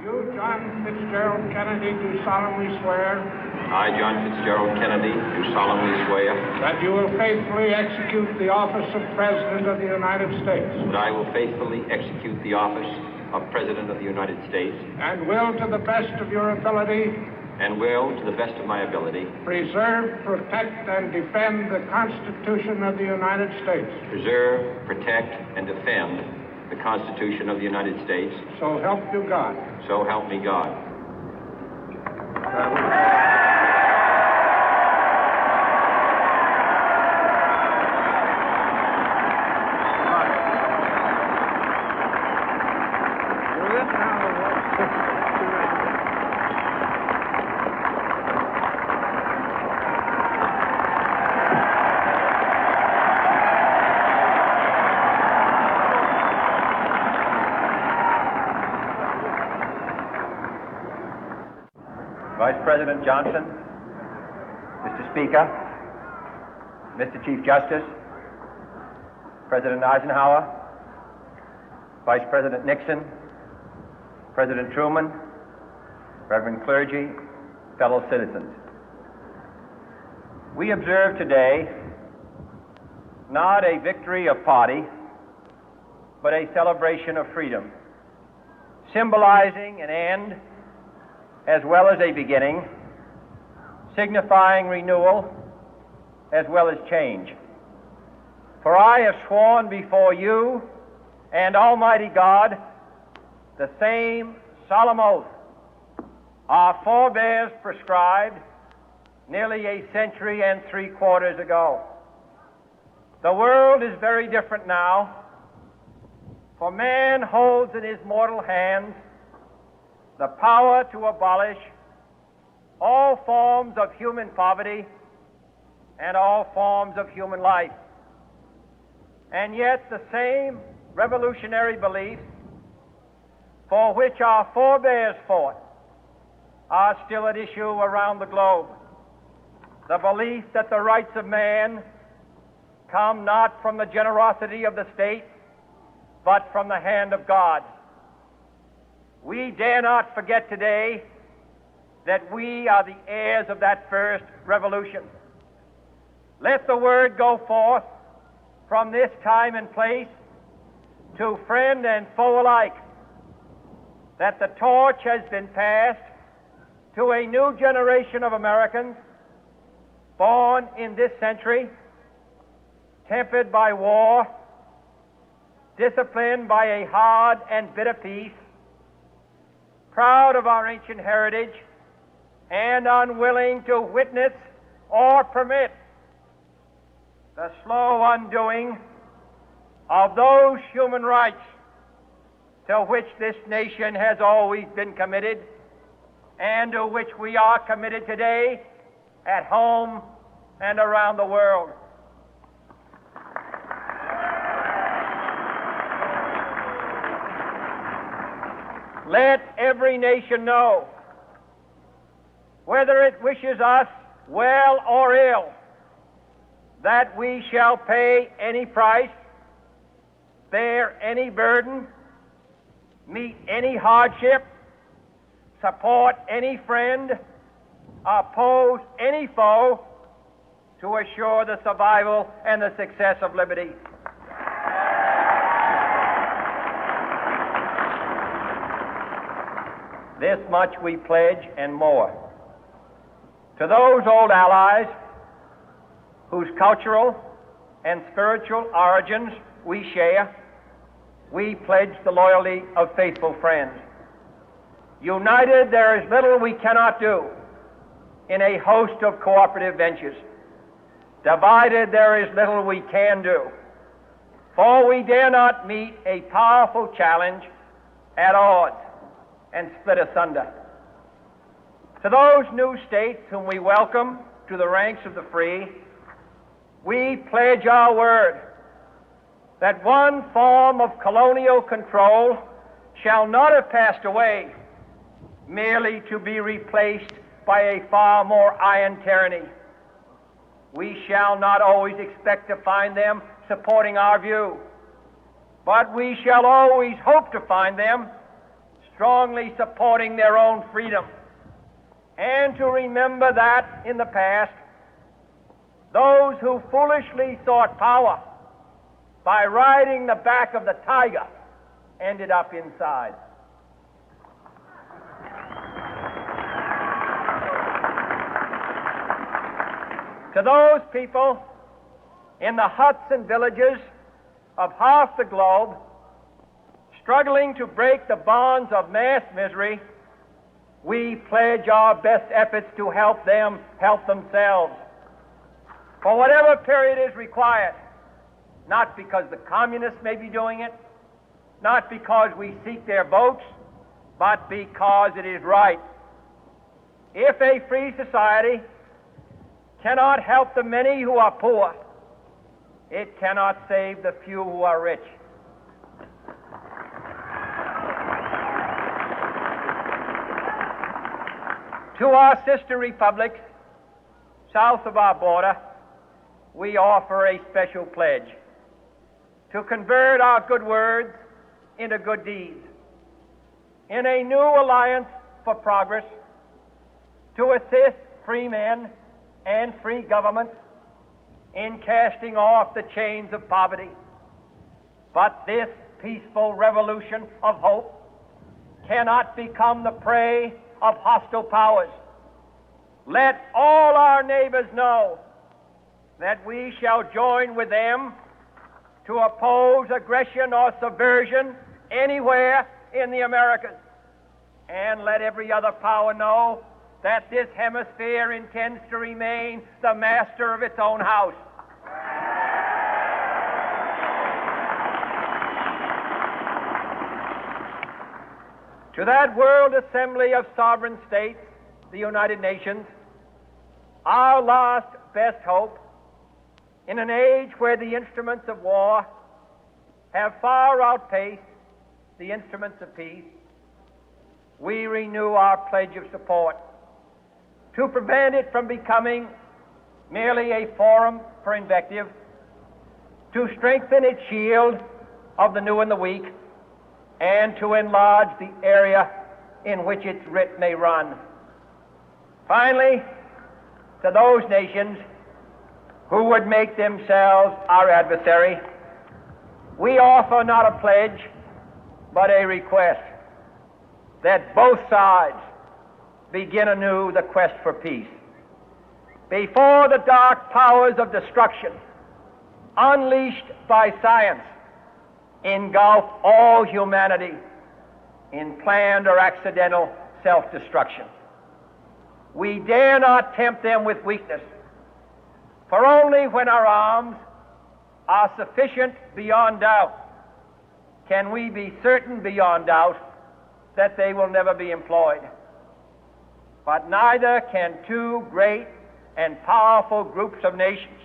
You, John Fitzgerald Kennedy, do solemnly swear I, John Fitzgerald Kennedy, do solemnly swear that you will faithfully execute the office of President of the United States that I will faithfully execute the office of President of the United States and will, to the best of your ability, and will, to the best of my ability, preserve, protect, and defend the Constitution of the United States. preserve, protect, and defend the Constitution of the United States. So help you God. So help me God. Vice President Johnson, Mr. Speaker, Mr. Chief Justice, President Eisenhower, Vice President Nixon, President Truman, Reverend clergy, fellow citizens. We observe today not a victory of party, but a celebration of freedom, symbolizing an end as well as a beginning, signifying renewal as well as change. For I have sworn before you and Almighty God the same solemn oath our forebears prescribed nearly a century and 3/4 ago. The world is very different now, for man holds in his mortal hands the power to abolish all forms of human poverty and all forms of human life. And yet the same revolutionary beliefs for which our forebears fought are still at issue around the globe. The belief that the rights of man come not from the generosity of the state, but from the hand of God. We dare not forget today that we are the heirs of that first revolution. Let the word go forth from this time and place to friend and foe alike that the torch has been passed to a new generation of Americans born in this century, tempered by war, disciplined by a hard and bitter peace, proud of our ancient heritage, and unwilling to witness or permit the slow undoing of those human rights to which this nation has always been committed and to which we are committed today at home and around the world. Let every nation know, whether it wishes us well or ill, that we shall pay any price, bear any burden, meet any hardship, support any friend, oppose any foe to assure the survival and the success of liberty. This much we pledge and more. To those old allies whose cultural and spiritual origins we share, we pledge the loyalty of faithful friends. United, there is little we cannot do in a host of cooperative ventures. Divided, there is little we can do, for we dare not meet a powerful challenge at odds and split asunder. To those new states whom we welcome to the ranks of the free, we pledge our word that one form of colonial control shall not have passed away, merely to be replaced by a far more iron tyranny. We shall not always expect to find them supporting our view, but we shall always hope to find them strongly supporting their own freedom, and to remember that in the past, those who foolishly sought power by riding the back of the tiger ended up inside. To those people in the huts and villages of half the globe struggling to break the bonds of mass misery, we pledge our best efforts to help them help themselves for whatever period is required, not because the communists may be doing it, not because we seek their votes, but because it is right. If a free society cannot help the many who are poor, it cannot save the few who are rich. To our sister republics south of our border, we offer a special pledge to convert our good words into good deeds, in a new alliance for progress, to assist free men and free governments in casting off the chains of poverty. But this peaceful revolution of hope cannot become the prey of hostile powers. Let all our neighbors know that we shall join with them to oppose aggression or subversion anywhere in the Americas. And let every other power know that this hemisphere intends to remain the master of its own house. To that World Assembly of Sovereign States, the United Nations, our last best hope, in an age where the instruments of war have far outpaced the instruments of peace, we renew our pledge of support to prevent it from becoming merely a forum for invective, to strengthen its shield of the new and the weak, and to enlarge the area in which its writ may run. Finally, to those nations who would make themselves our adversary, we offer not a pledge, but a request that both sides begin anew the quest for peace. Before the dark powers of destruction, unleashed by science, engulf all humanity in planned or accidental self-destruction, we dare not tempt them with weakness, for only when our arms are sufficient beyond doubt can we be certain beyond doubt that they will never be employed. But neither can two great and powerful groups of nations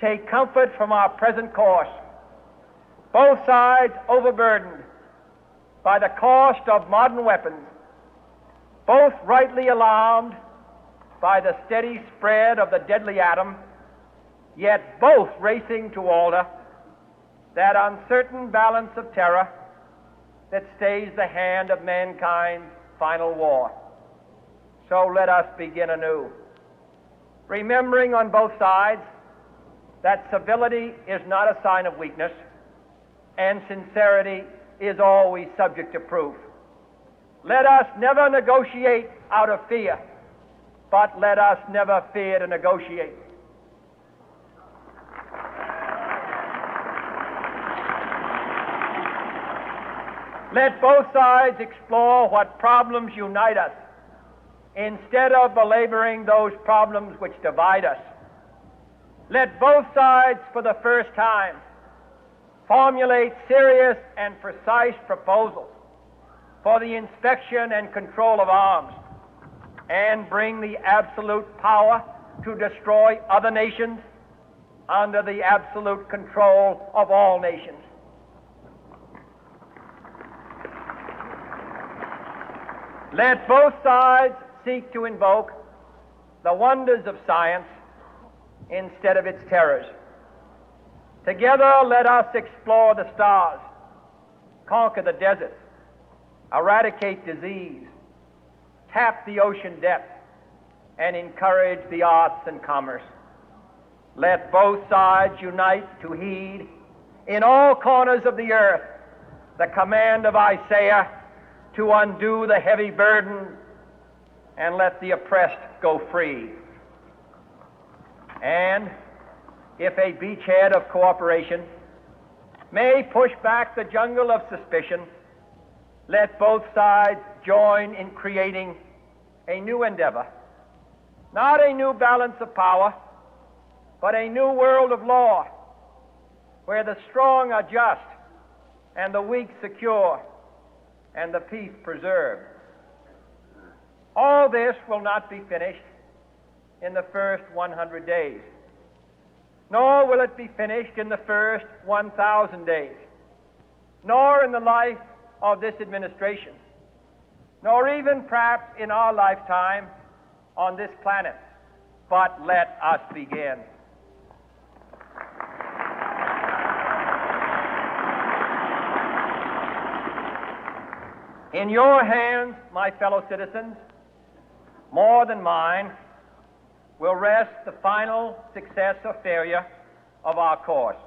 take comfort from our present course, both sides overburdened by the cost of modern weapons, both rightly alarmed by the steady spread of the deadly atom, yet both racing to alter that uncertain balance of terror that stays the hand of mankind's final war. So let us begin anew, remembering on both sides that civility is not a sign of weakness, and sincerity is always subject to proof. Let us never negotiate out of fear, but let us never fear to negotiate. Let both sides explore what problems unite us, instead of belaboring those problems which divide us. Let both sides, for the first time, formulate serious and precise proposals for the inspection and control of arms, and bring the absolute power to destroy other nations under the absolute control of all nations. Let both sides seek to invoke the wonders of science instead of its terrors. Together, let us explore the stars, conquer the deserts, eradicate disease, tap the ocean depth, and encourage the arts and commerce. Let both sides unite to heed in all corners of the earth the command of Isaiah to undo the heavy burden and let the oppressed go free. And if a beachhead of cooperation may push back the jungle of suspicion, let both sides join in creating a new endeavor, not a new balance of power, but a new world of law, where the strong are just and the weak secure and the peace preserved. All this will not be finished in the first 100 days, nor will it be finished in the first 1,000 days, nor in the life of this administration, nor even perhaps in our lifetime on this planet. But let us begin. In your hands, my fellow citizens, more than mine, will rest the final success or failure of our course.